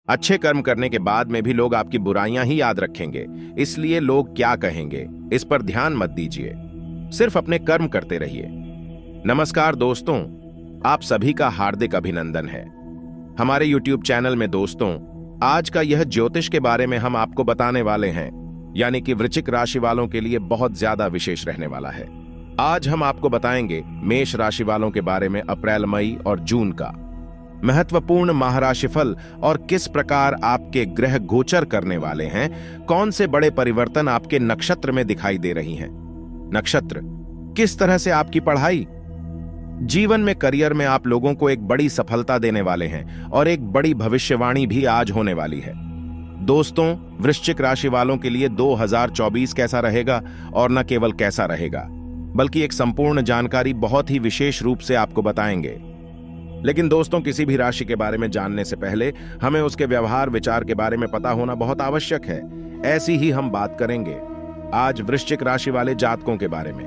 अच्छे कर्म करने के बाद में भी लोग आपकी बुराइयां ही याद रखेंगे, इसलिए लोग क्या कहेंगे इस पर ध्यान मत दीजिए, सिर्फ अपने कर्म करते रहिए। नमस्कार दोस्तों, आप सभी का हार्दिक अभिनंदन है हमारे YouTube चैनल में। दोस्तों, आज का यह ज्योतिष के बारे में हम आपको बताने वाले हैं, यानी कि वृश्चिक राशि वालों के लिए बहुत ज्यादा विशेष रहने वाला है। आज हम आपको बताएंगे मेष राशि वालों के बारे में अप्रैल, मई और जून का महत्वपूर्ण माह राशिफल और किस प्रकार आपके ग्रह गोचर करने वाले हैं, कौन से बड़े परिवर्तन आपके नक्षत्र में दिखाई दे रही हैं। नक्षत्र किस तरह से आपकी पढ़ाई, जीवन में, करियर में आप लोगों को एक बड़ी सफलता देने वाले हैं और एक बड़ी भविष्यवाणी भी आज होने वाली है। दोस्तों, वृश्चिक राशि वालों के लिए 2024 कैसा रहेगा और न केवल कैसा रहेगा बल्कि एक संपूर्ण जानकारी बहुत ही विशेष रूप से आपको बताएंगे। लेकिन दोस्तों, किसी भी राशि के बारे में जानने से पहले हमें उसके व्यवहार विचार के बारे में पता होना बहुत आवश्यक है। ऐसी ही हम बात करेंगे आज वृश्चिक राशि वाले जातकों के बारे में।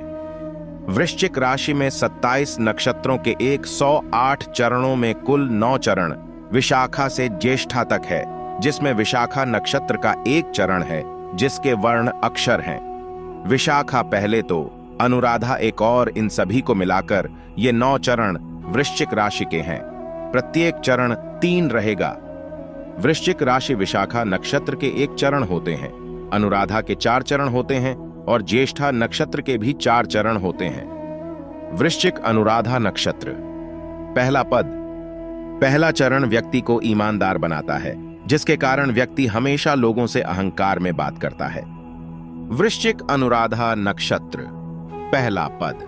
वृश्चिक राशि में 27 नक्षत्रों के 108 चरणों में कुल 9 चरण विशाखा से ज्येष्ठा तक है, जिसमें विशाखा नक्षत्र का एक चरण है जिसके वर्ण अक्षर हैं। विशाखा पहले तो, अनुराधा एक और, इन सभी को मिलाकर ये 9 चरण वृश्चिक राशि के हैं। प्रत्येक चरण 3 रहेगा। वृश्चिक राशि विशाखा नक्षत्र के 1 चरण होते हैं, अनुराधा के 4 चरण होते हैं और ज्येष्ठा नक्षत्र के भी 4 चरण होते हैं। वृश्चिक अनुराधा नक्षत्र, पहला पद, पहला चरण व्यक्ति को ईमानदार बनाता है, जिसके कारण व्यक्ति हमेशा लोगों से अहंकार में बात करता है। वृश्चिक अनुराधा नक्षत्र, पहला पद,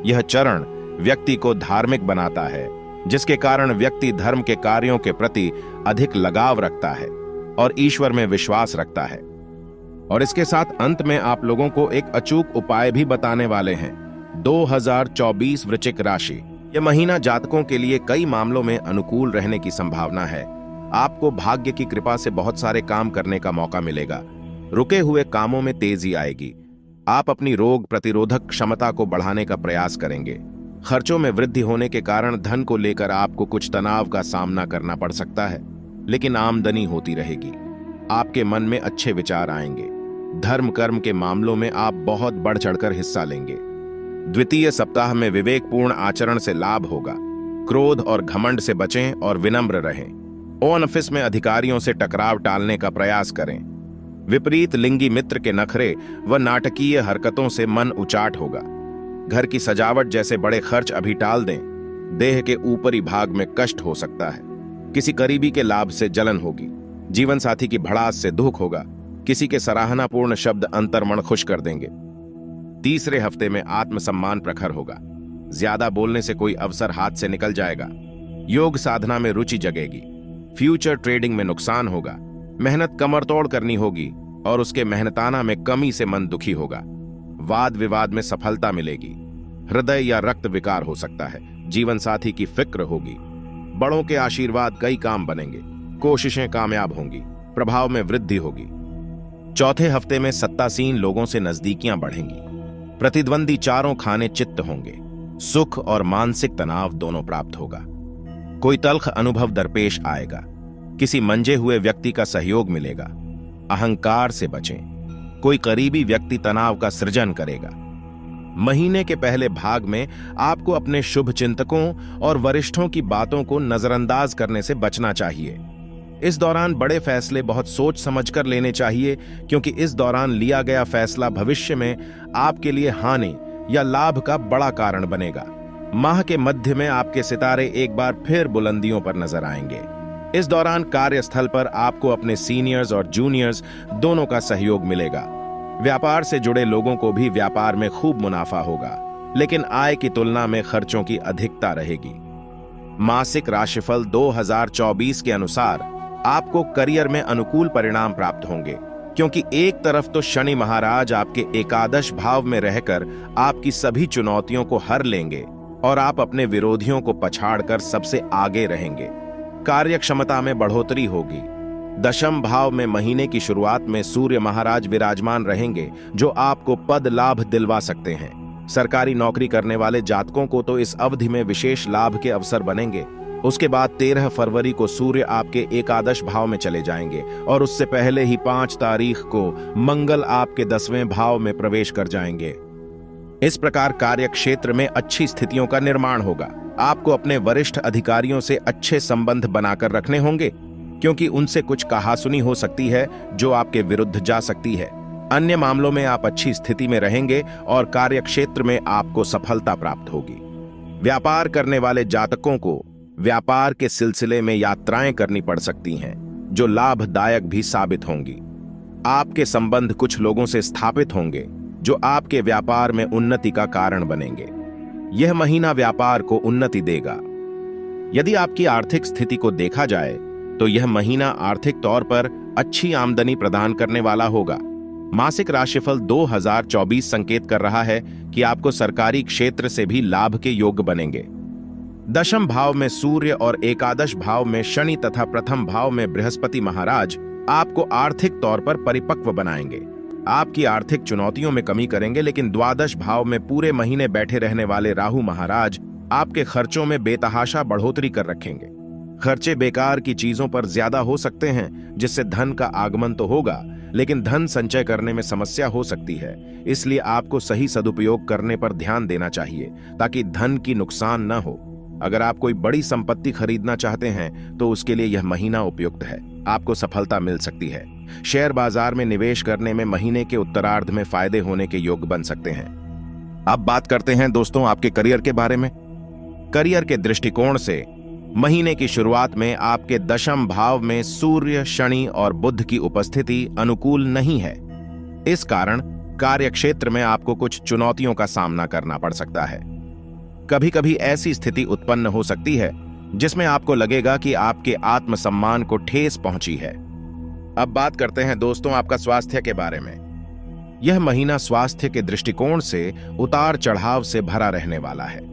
यह चरण व्यक्ति को धार्मिक बनाता है, जिसके कारण व्यक्ति धर्म के कार्यों के प्रति अधिक लगाव रखता है और ईश्वर में विश्वास रखता है। और इसके साथ अंत में आप लोगों को एक अचूक उपाय भी बताने वाले हैं। 2024 वृश्चिक राशि, यह महीना जातकों के लिए कई मामलों में अनुकूल रहने की संभावना है। आपको भाग्य की कृपा से बहुत सारे काम करने का मौका मिलेगा। रुके हुए कामों में तेजी आएगी। आप अपनी रोग प्रतिरोधक क्षमता को बढ़ाने का प्रयास करेंगे। खर्चों में वृद्धि होने के कारण धन को लेकर आपको कुछ तनाव का सामना करना पड़ सकता है, लेकिन आमदनी होती रहेगी। आपके मन में अच्छे विचार आएंगे। धर्म कर्म के मामलों में आप बहुत बढ़ चढ़कर हिस्सा लेंगे। द्वितीय सप्ताह में विवेकपूर्ण आचरण से लाभ होगा। क्रोध और घमंड से बचें और विनम्र रहें। ऑफिस में अधिकारियों से टकराव टालने का प्रयास करें। विपरीत लिंगी मित्र के नखरे व नाटकीय हरकतों से मन उचाट होगा। घर की सजावट जैसे बड़े खर्च अभी टाल दें। देह के ऊपरी भाग में कष्ट हो सकता है। किसी करीबी के लाभ से जलन होगी। जीवन साथी की भड़ास से दुख होगा। किसी के सराहनापूर्ण शब्द अंतर्मन खुश कर देंगे। तीसरे हफ्ते में आत्मसम्मान प्रखर होगा। ज्यादा बोलने से कोई अवसर हाथ से निकल जाएगा। योग साधना में रुचि जगेगी। फ्यूचर ट्रेडिंग में नुकसान होगा। मेहनत कमरतोड़ करनी होगी और उसके मेहनताना में कमी से मन दुखी होगा। वाद विवाद में सफलता मिलेगी। हृदय या रक्त विकार हो सकता है। जीवन साथी की फिक्र होगी। बड़ों के आशीर्वाद कई काम बनेंगे। कोशिशें कामयाब होंगी। प्रभाव में वृद्धि होगी। चौथे हफ्ते में सत्तासीन लोगों से नजदीकियां बढ़ेंगी। प्रतिद्वंदी चारों खाने चित्त होंगे। सुख और मानसिक तनाव दोनों प्राप्त होगा। कोई तल्ख अनुभव दरपेश आएगा। किसी मंजे हुए व्यक्ति का सहयोग मिलेगा। अहंकार से बचें। कोई करीबी व्यक्ति तनाव का सृजन करेगा। महीने के पहले भाग में आपको अपने शुभ चिंतकों और वरिष्ठों की बातों को नजरअंदाज करने से बचना चाहिए। इस दौरान बड़े फैसले बहुत सोच समझकर लेने चाहिए, क्योंकि इस दौरान लिया गया फैसला भविष्य में आपके लिए हानि या लाभ का बड़ा कारण बनेगा। माह के मध्य में आपके सितारे एक बार फिर बुलंदियों पर नजर आएंगे। इस दौरान कार्यस्थल पर आपको अपने सीनियर्स और जूनियर्स दोनों का सहयोग मिलेगा। व्यापार से जुड़े लोगों को भी व्यापार में खूब मुनाफा होगा, लेकिन आय की तुलना में खर्चों की अधिकता रहेगी। मासिक राशिफल 2024 के अनुसार आपको करियर में अनुकूल परिणाम प्राप्त होंगे, क्योंकि एक तरफ तो शनि महाराज आपके एकादश भाव में रहकर आपकी सभी चुनौतियों को हर लेंगे और आप अपने विरोधियों को पछाड़कर सबसे आगे रहेंगे। कार्य क्षमता में बढ़ोतरी होगी। दशम भाव में महीने की शुरुआत में सूर्य महाराज विराजमान रहेंगे, जो आपको पद लाभ दिलवा सकते हैं। सरकारी नौकरी करने वाले जातकों को तो इस अवधि में विशेष लाभ के अवसर बनेंगे। उसके बाद 13 फरवरी को सूर्य आपके एकादश भाव में चले जाएंगे और उससे पहले ही 5 तारीख को मंगल आपके 10वें भाव में प्रवेश कर जाएंगे। इस प्रकार कार्य क्षेत्र में अच्छी स्थितियों का निर्माण होगा। आपको अपने वरिष्ठ अधिकारियों से अच्छे संबंध बनाकर रखने होंगे, क्योंकि उनसे कुछ कहासुनी हो सकती है जो आपके विरुद्ध जा सकती है। अन्य मामलों में आप अच्छी स्थिति में रहेंगे और कार्य क्षेत्र में आपको सफलता प्राप्त होगी। व्यापार करने वाले जातकों को व्यापार के सिलसिले में यात्राएं करनी पड़ सकती हैं, जो लाभदायक भी साबित होंगी। आपके संबंध कुछ लोगों से स्थापित होंगे जो आपके व्यापार में उन्नति का कारण बनेंगे। यह महीना व्यापार को उन्नति देगा। यदि आपकी आर्थिक स्थिति को देखा जाए तो यह महीना आर्थिक तौर पर अच्छी आमदनी प्रदान करने वाला होगा। मासिक राशिफल 2024 संकेत कर रहा है कि आपको सरकारी क्षेत्र से भी लाभ के योग्य बनेंगे। दशम भाव में सूर्य और एकादश भाव में शनि तथा प्रथम भाव में बृहस्पति महाराज आपको आर्थिक तौर पर परिपक्व बनाएंगे। आपकी आर्थिक चुनौतियों में कमी करेंगे, लेकिन द्वादश भाव में पूरे महीने बैठे रहने वाले राहु महाराज आपके खर्चों में बेतहाशा बढ़ोतरी कर रखेंगे। खर्चे बेकार की चीजों पर ज्यादा हो सकते हैं, जिससे धन का आगमन तो होगा, लेकिन धन संचय करने में समस्या हो सकती है। इसलिए आपको सही सदुपयोग करने पर ध्यान देना चाहिए ताकि धन की नुकसान न हो। अगर आप कोई बड़ी संपत्ति खरीदना चाहते हैं तो उसके लिए यह महीना उपयुक्त है। आपको सफलता मिल सकती है। शेयर बाजार में निवेश करने में महीने के उत्तरार्ध में फायदे होने के योग बन सकते हैं। अब बात करते हैं दोस्तों आपके करियर के बारे में। करियर के दृष्टिकोण से महीने की शुरुआत में आपके दशम भाव में सूर्य, शनि और बुध की उपस्थिति अनुकूल नहीं है। इस कारण कार्य क्षेत्र में आपको कुछ चुनौतियों का सामना करना पड़ सकता है। कभी कभी ऐसी स्थिति उत्पन्न हो सकती है जिसमें आपको लगेगा कि आपके आत्मसम्मान को ठेस पहुंची है। अब बात करते हैं दोस्तों आपका स्वास्थ्य के बारे में। यह महीना स्वास्थ्य के दृष्टिकोण से उतार चढ़ाव से भरा रहने वाला है।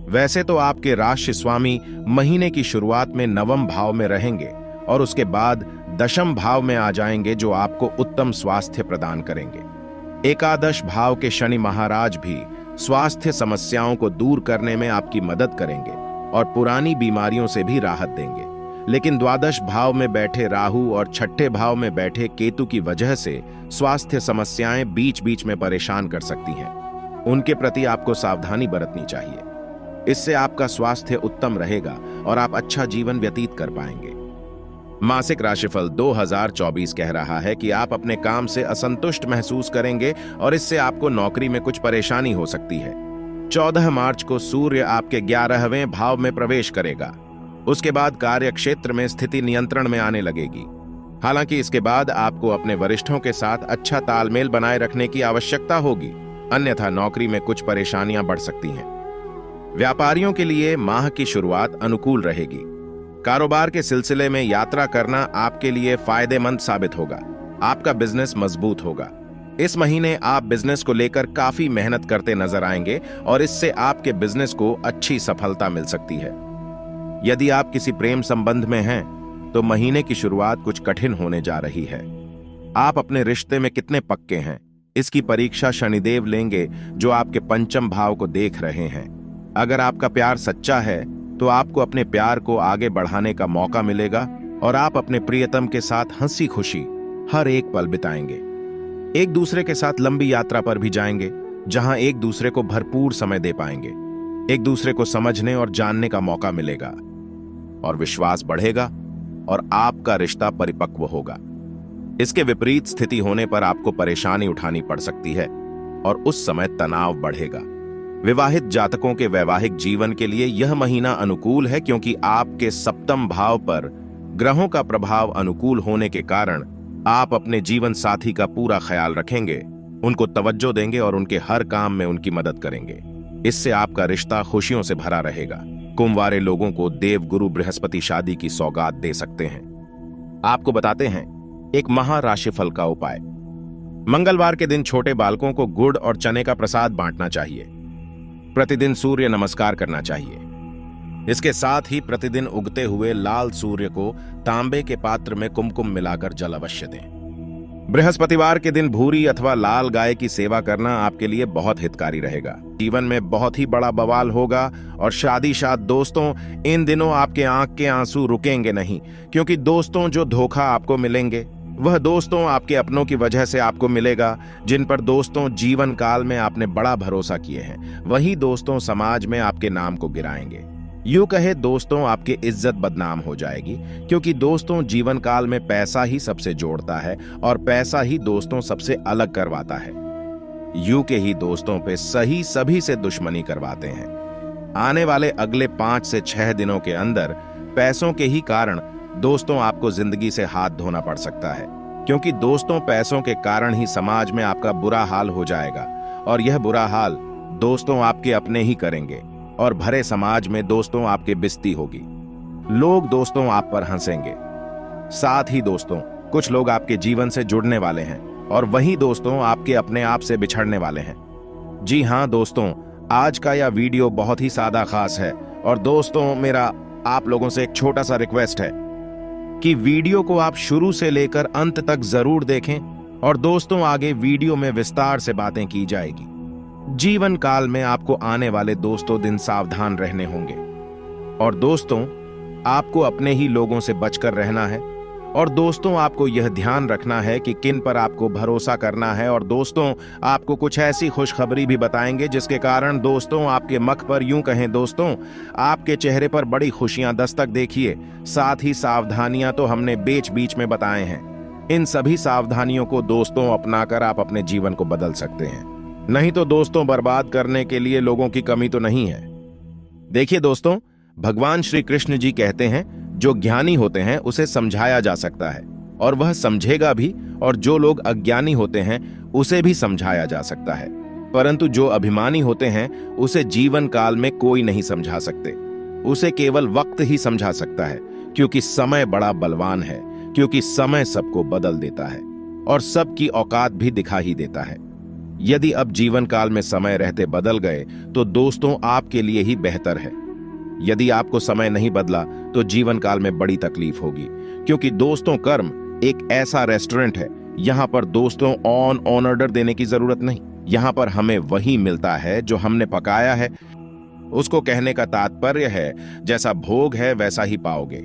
वैसे तो आपके राशि स्वामी महीने की शुरुआत में नवम भाव में रहेंगे और उसके बाद दशम भाव में आ जाएंगे, जो आपको उत्तम स्वास्थ्य प्रदान करेंगे। एकादश भाव के शनि महाराज भी स्वास्थ्य समस्याओं को दूर करने में आपकी मदद करेंगे और पुरानी बीमारियों से भी राहत देंगे। लेकिन द्वादश भाव में बैठे राहु और छठे भाव में बैठे केतु की वजह से स्वास्थ्य समस्याएं बीच बीच में परेशान कर सकती हैं। उनके प्रति आपको सावधानी बरतनी चाहिए। इससे आपका स्वास्थ्य उत्तम रहेगा और आप अच्छा जीवन व्यतीत कर पाएंगे। मासिक राशिफल 2024 कह रहा है कि आप अपने काम से असंतुष्ट महसूस करेंगे और इससे आपको नौकरी में कुछ परेशानी हो सकती है। 14 मार्च को सूर्य आपके 11वें भाव में प्रवेश करेगा। उसके बाद कार्य क्षेत्र में स्थिति नियंत्रण में आने लगेगी। हालांकि इसके बाद आपको अपने वरिष्ठों के साथ अच्छा तालमेल बनाए रखने की आवश्यकता होगी, अन्यथा नौकरी में कुछ परेशानियां बढ़ सकती हैं। व्यापारियों के लिए माह की शुरुआत अनुकूल रहेगी। कारोबार के सिलसिले में यात्रा करना आपके लिए फायदेमंद साबित होगा। आपका बिजनेस मजबूत होगा। इस महीने आप बिजनेस को लेकर काफी मेहनत करते नजर आएंगे और इससे आपके बिजनेस को अच्छी सफलता मिल सकती है। यदि आप किसी प्रेम संबंध में हैं तो महीने की शुरुआत कुछ कठिन होने जा रही है। आप अपने रिश्ते में कितने पक्के हैं, इसकी परीक्षा शनिदेव लेंगे, जो आपके पंचम भाव को देख रहे हैं। अगर आपका प्यार सच्चा है तो आपको अपने प्यार को आगे बढ़ाने का मौका मिलेगा और आप अपने प्रियतम के साथ हंसी खुशी हर एक पल बिताएंगे। एक दूसरे के साथ लंबी यात्रा पर भी जाएंगे, जहां एक दूसरे को भरपूर समय दे पाएंगे। एक दूसरे को समझने और जानने का मौका मिलेगा और विश्वास बढ़ेगा और आपका रिश्ता परिपक्व होगा। इसके विपरीत स्थिति होने पर आपको परेशानी उठानी पड़ सकती है और उस समय तनाव बढ़ेगा। विवाहित जातकों के वैवाहिक जीवन के लिए यह महीना अनुकूल है, क्योंकि आपके सप्तम भाव पर ग्रहों का प्रभाव अनुकूल होने के कारण आप अपने जीवन साथी का पूरा ख्याल रखेंगे, उनको तवज्जो देंगे और उनके हर काम में उनकी मदद करेंगे। इससे आपका रिश्ता खुशियों से भरा रहेगा। कुंभ वाले लोगों को देव गुरु बृहस्पति शादी की सौगात दे सकते हैं। आपको बताते हैं एक महाराशिफल का उपाय। मंगलवार के दिन छोटे बालकों को गुड़ और चने का प्रसाद बांटना चाहिए। प्रतिदिन सूर्य नमस्कार करना चाहिए। इसके साथ ही प्रतिदिन उगते हुए लाल सूर्य को तांबे के पात्र में कुमकुम मिलाकर जल अवश्य दें। बृहस्पतिवार के दिन भूरी अथवा लाल गाय की सेवा करना आपके लिए बहुत हितकारी रहेगा। जीवन में बहुत ही बड़ा बवाल होगा और शादीशाद दोस्तों, इन दिनों आपके आंख के आंसू रुकेंगे नहीं, क्योंकि दोस्तों जो धोखा आपको मिलेंगे वह दोस्तों आपके अपनों की वजह से आपको मिलेगा, जिन पर दोस्तों जीवन काल में आपने बड़ा भरोसा किए हैं। वही दोस्तों समाज में आपके नाम को गिराएंगे। यूं कहे दोस्तों आपकी इज्जत बदनाम हो जाएगी, क्योंकि दोस्तों जीवन काल में पैसा ही सबसे जोड़ता है और पैसा ही दोस्तों सबसे अलग करवाता है। यूं के ही दोस्तों पे सही सभी से दुश्मनी करवाते हैं। आने वाले अगले 5 से 6 दिनों के अंदर पैसों के ही कारण दोस्तों आपको जिंदगी से हाथ धोना पड़ सकता है, क्योंकि दोस्तों पैसों के कारण ही समाज में आपका बुरा हाल हो जाएगा और यह बुरा हाल दोस्तों आपके अपने ही करेंगे और भरे समाज में दोस्तों आपके बेइज्जती होगी। लोग दोस्तों आप पर हंसेंगे। साथ ही दोस्तों कुछ लोग आपके जीवन से जुड़ने वाले हैं और वही दोस्तों आपके अपने आप से बिछड़ने वाले हैं। जी हां दोस्तों, आज का यह वीडियो बहुत ही सादा खास है और दोस्तों मेरा आप लोगों से एक छोटा सा रिक्वेस्ट है कि वीडियो को आप शुरू से लेकर अंत तक जरूर देखें और दोस्तों आगे वीडियो में विस्तार से बातें की जाएगी। जीवन काल में आपको आने वाले दोस्तों दिन सावधान रहने होंगे और दोस्तों आपको अपने ही लोगों से बचकर रहना है और दोस्तों आपको यह ध्यान रखना है कि किन पर आपको भरोसा करना है और दोस्तों आपको कुछ ऐसी खुशखबरी भी बताएंगे जिसके कारण दोस्तों आपके मुख पर, यूं कहें दोस्तों आपके चेहरे पर बड़ी खुशियां दस्तक देखिए। साथ ही सावधानियां तो हमने बीच बीच में बताए हैं। इन सभी सावधानियों को दोस्तों अपनाकर आप अपने जीवन को बदल सकते हैं, नहीं तो दोस्तों बर्बाद करने के लिए लोगों की कमी तो नहीं है। देखिए दोस्तों, भगवान श्री कृष्ण जी कहते हैं जो ज्ञानी होते हैं उसे समझाया जा सकता है और वह समझेगा भी, और जो लोग अज्ञानी होते हैं उसे भी समझाया जा सकता है, परंतु जो अभिमानी होते हैं उसे जीवन काल में कोई नहीं समझा सकते। उसे केवल वक्त ही समझा सकता है, क्योंकि समय बड़ा बलवान है, क्योंकि समय सबको बदल देता है और सबकी औकात भी दिखा ही देता है। यदि अब जीवन काल में समय रहते बदल गए तो दोस्तों आपके लिए ही बेहतर है। यदि आपको समय नहीं बदला तो जीवन काल में बड़ी तकलीफ होगी, क्योंकि दोस्तों कर्म एक ऐसा रेस्टोरेंट है, यहां पर दोस्तों ऑन ऑर्डर देने की जरूरत नहीं। यहां पर हमें वही मिलता है जो हमने पकाया है। उसको कहने का तात्पर्य है जैसा भोग है वैसा ही पाओगे।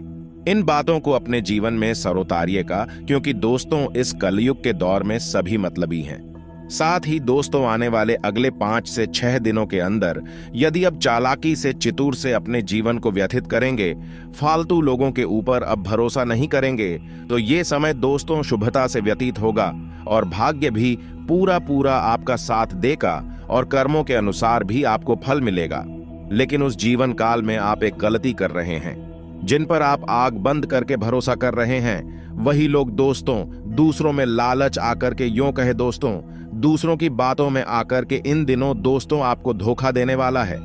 इन बातों को अपने जीवन में सरोतारिएगा, क्योंकि दोस्तों इस कलयुग के दौर में सभी मतलबी हैं। साथ ही दोस्तों आने वाले अगले 5 से 6 दिनों के अंदर यदि अब चालाकी से, चितूर से अपने जीवन को व्यतीत करेंगे, फालतू लोगों के ऊपर अब भरोसा नहीं करेंगे, तो ये समय दोस्तों शुभता से व्यतीत होगा और भाग्य भी पूरा पूरा आपका साथ देगा और कर्मों के अनुसार भी आपको फल मिलेगा। लेकिन उस जीवन काल में आप एक गलती कर रहे हैं। जिन पर आप आग बंद करके भरोसा कर रहे हैं वही लोग दोस्तों दूसरों में लालच आकर के, यूं कहे दोस्तों दूसरों की बातों में आकर के इन दिनों दोस्तों आपको धोखा देने वाला है।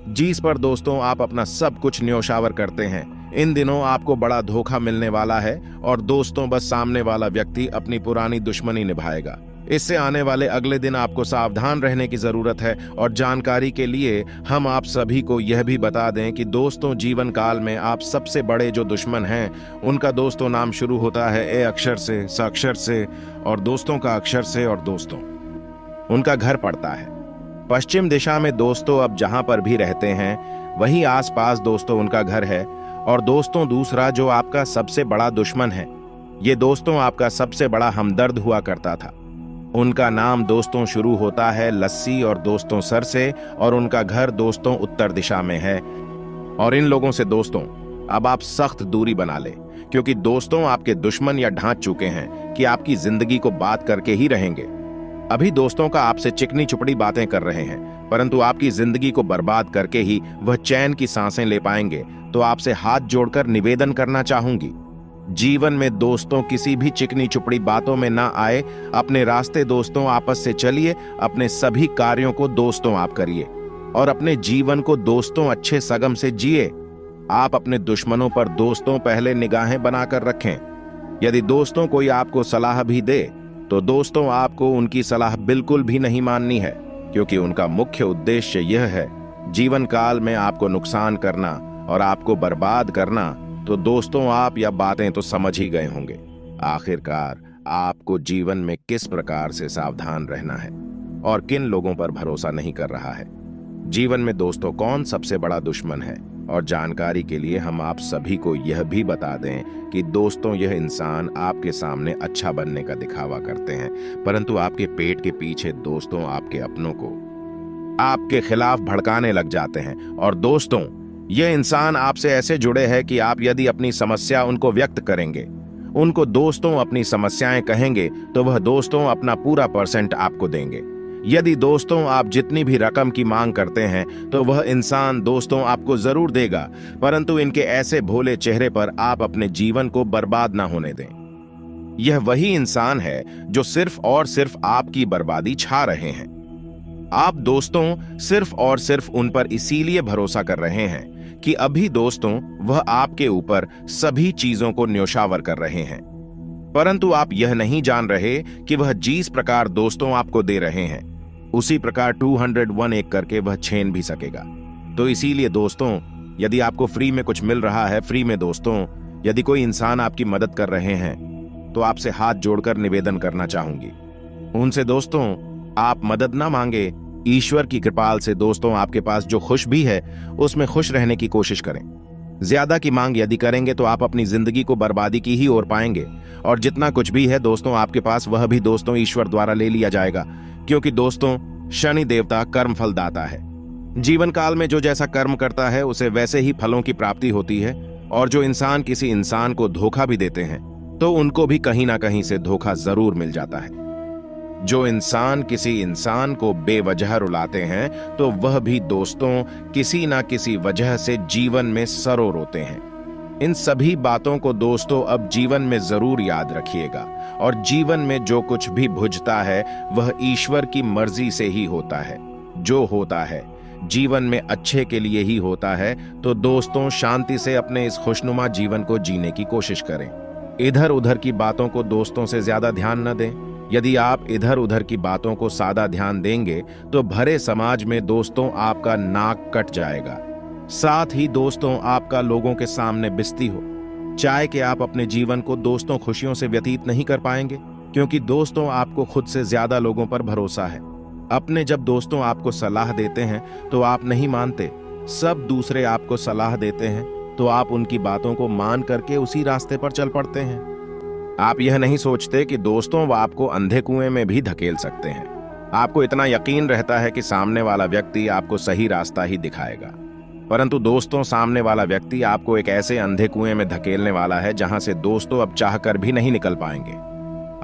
जिस पर दोस्तों आप अपना सब कुछ न्योछावर करते हैं, इन दिनों आपको बड़ा धोखा मिलने वाला है और दोस्तों बस सामने वाला व्यक्ति अपनी पुरानी दुश्मनी निभाएगा। इससे आने वाले अगले दिन आपको सावधान रहने की जरूरत है। और जानकारी के लिए हम आप सभी को यह भी बता दें कि दोस्तों जीवन काल में आप सबसे बड़े जो दुश्मन हैं उनका दोस्तों नाम शुरू होता है ए अक्षर से, स अक्षर से और दोस्तों का अक्षर से, और दोस्तों उनका घर पड़ता है पश्चिम दिशा में। दोस्तों अब जहां पर भी रहते हैं वही आसपास दोस्तों उनका घर है। और दोस्तों दूसरा जो आपका सबसे बड़ा दुश्मन है, ये दोस्तों आपका सबसे बड़ा हमदर्द हुआ करता था। उनका नाम दोस्तों शुरू होता है लस्सी और दोस्तों सर से, और उनका घर दोस्तों उत्तर दिशा में है। और इन लोगों से दोस्तों अब आप सख्त दूरी बना ले, क्योंकि दोस्तों आपके दुश्मन या ढांच चुके हैं कि आपकी जिंदगी को बात करके ही रहेंगे। अभी दोस्तों का आपसे चिकनी चुपड़ी बातें कर रहे हैं, परंतु आपकी जिंदगी को बर्बाद करके ही वह चैन की सांसें ले पाएंगे। तो आपसे हाथ जोड़कर निवेदन करना चाहूंगी, जीवन में दोस्तों किसी भी चिकनी चुपड़ी बातों में ना आए। अपने रास्ते दोस्तों आपस से चलिए, अपने सभी कार्यों को दोस्तों आप करिए और अपने जीवन को दोस्तों अच्छे सगम से जिए। आप अपने दुश्मनों पर दोस्तों पहले निगाहें बनाकर रखें। यदि दोस्तों कोई आपको सलाह भी दे तो दोस्तों आपको उनकी सलाह बिल्कुल भी नहीं माननी है, क्योंकि उनका मुख्य उद्देश्य यह है जीवन काल में आपको नुकसान करना और आपको बर्बाद करना। तो दोस्तों आप या बातें तो समझ ही गए होंगे। आखिरकार आपको जीवन में किस प्रकार से सावधान रहना है और किन लोगों पर भरोसा नहीं कर रहा है। जीवन में दोस्तों कौन सबसे बड़ा दुश्मन है, और जानकारी के लिए हम आप सभी को यह भी बता दें कि दोस्तों यह इंसान आपके सामने अच्छा बनने का दिखावा करते हैं, परंतु आपके पेट के पीछे दोस्तों आपके अपनों को आपके खिलाफ भड़काने लग जाते हैं। और दोस्तों यह इंसान आपसे ऐसे जुड़े हैं कि आप यदि अपनी समस्या उनको व्यक्त करेंगे, उनको दोस्तों अपनी समस्याएं कहेंगे, तो वह दोस्तों अपना पूरा % आपको देंगे। यदि दोस्तों आप जितनी भी रकम की मांग करते हैं तो वह इंसान दोस्तों आपको जरूर देगा, परंतु इनके ऐसे भोले चेहरे पर आप अपने जीवन को बर्बाद ना होने दें। यह वही इंसान है जो सिर्फ और सिर्फ आपकी बर्बादी छा रहे हैं। आप दोस्तों सिर्फ और सिर्फ उन पर इसीलिए भरोसा कर रहे हैं कि अभी दोस्तों वह आपके ऊपर सभी चीजों को न्योछावर कर रहे हैं, परंतु आप यह नहीं जान रहे कि वह जिस प्रकार दोस्तों आपको दे रहे हैं उसी प्रकार 201 करके वह छीन भी सकेगा। तो इसीलिए दोस्तों यदि आपको फ्री में कुछ मिल रहा है, फ्री में दोस्तों यदि कोई इंसान आपकी मदद कर रहे हैं, तो आपसे हाथ जोड़कर निवेदन करना चाहूंगी उनसे दोस्तों आप मदद ना मांगे, ईश्वर की कृपा से दोस्तों आपके पास जो खुश भी है उसमें खुश रहने की कोशिश करें। ज्यादा की मांग यदि करेंगे तो आप अपनी जिंदगी को बर्बादी की ही ओर पाएंगे, और जितना कुछ भी है दोस्तों आपके पास वह भी दोस्तों ईश्वर द्वारा ले लिया जाएगा, क्योंकि दोस्तों शनि देवता कर्म फल दाता है। जीवन काल में जो जैसा कर्म करता है उसे वैसे ही फलों की प्राप्ति होती है, और जो इंसान किसी इंसान को धोखा भी देते हैं तो उनको भी कहीं ना कहीं से धोखा जरूर मिल जाता है। जो इंसान किसी इंसान को बेवजह रुलाते हैं तो वह भी दोस्तों किसी ना किसी वजह से जीवन में सरो रोते हैं। इन सभी बातों को दोस्तों अब जीवन में जरूर याद रखिएगा, और जीवन में जो कुछ भी भुजता है वह ईश्वर की मर्जी से ही होता है। जो होता है जीवन में अच्छे के लिए ही होता है। तो दोस्तों शांति से अपने इस खुशनुमा जीवन को जीने की कोशिश करें। इधर उधर की बातों को दोस्तों से ज्यादा ध्यान न दें। यदि आप इधर उधर की बातों को सादा ध्यान देंगे तो भरे समाज में दोस्तों आपका नाक कट जाएगा, साथ ही दोस्तों आपका लोगों के सामने बिस्ती हो। चाहे कि आप अपने जीवन को दोस्तों खुशियों से व्यतीत नहीं कर पाएंगे, क्योंकि दोस्तों आपको खुद से ज्यादा लोगों पर भरोसा है। अपने जब दोस्तों आपको सलाह देते हैं तो आप नहीं मानते, सब दूसरे आपको सलाह देते हैं तो आप उनकी बातों को मान करके उसी रास्ते पर चल पड़ते हैं। आप यह नहीं सोचते कि दोस्तों वो आपको अंधे कुएं में भी धकेल सकते हैं। आपको इतना यकीन रहता है कि सामने वाला व्यक्ति आपको सही रास्ता ही दिखाएगा, परंतु दोस्तों सामने वाला व्यक्ति आपको एक ऐसे अंधे कुएं में धकेलने वाला है जहां से दोस्तों अब चाहकर भी नहीं निकल पाएंगे।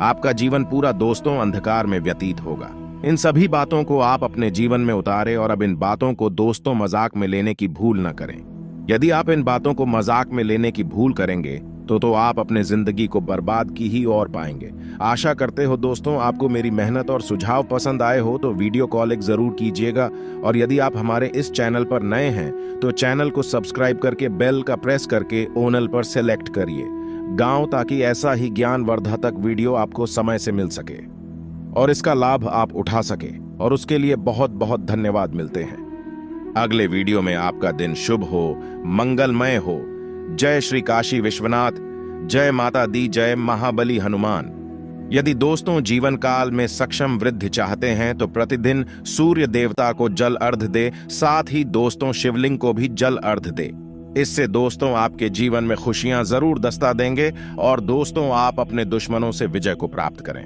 आपका जीवन पूरा दोस्तों अंधकार में व्यतीत होगा। इन सभी बातों को आप अपने जीवन में उतारें, और अब इन बातों को दोस्तों मजाक में लेने की भूल न करें। यदि आप इन बातों को मजाक में लेने की भूल करेंगे तो आप अपने जिंदगी को बर्बाद की ही और पाएंगे। आशा करते हो दोस्तों आपको मेरी मेहनत और सुझाव पसंद आए हो तो वीडियो कॉल एक जरूर कीजिएगा, और यदि आप हमारे इस चैनल पर नए हैं तो चैनल को सब्सक्राइब करके बेल का प्रेस करके ओनल पर सेलेक्ट करिए गांव, ताकि ऐसा ही ज्ञानवर्धक वीडियो आपको समय से मिल सके और इसका लाभ आप उठा सके, और उसके लिए बहुत बहुत धन्यवाद। मिलते हैं अगले वीडियो में। आपका दिन शुभ हो, मंगलमय हो। जय श्री काशी विश्वनाथ, जय माता दी, जय महाबली हनुमान। यदि दोस्तों जीवन काल में सक्षम वृद्धि चाहते हैं तो प्रतिदिन सूर्य देवता को जल अर्घ दे, साथ ही दोस्तों शिवलिंग को भी जल अर्घ दे। इससे दोस्तों आपके जीवन में खुशियां जरूर दस्ता देंगे, और दोस्तों आप अपने दुश्मनों से विजय को प्राप्त करें।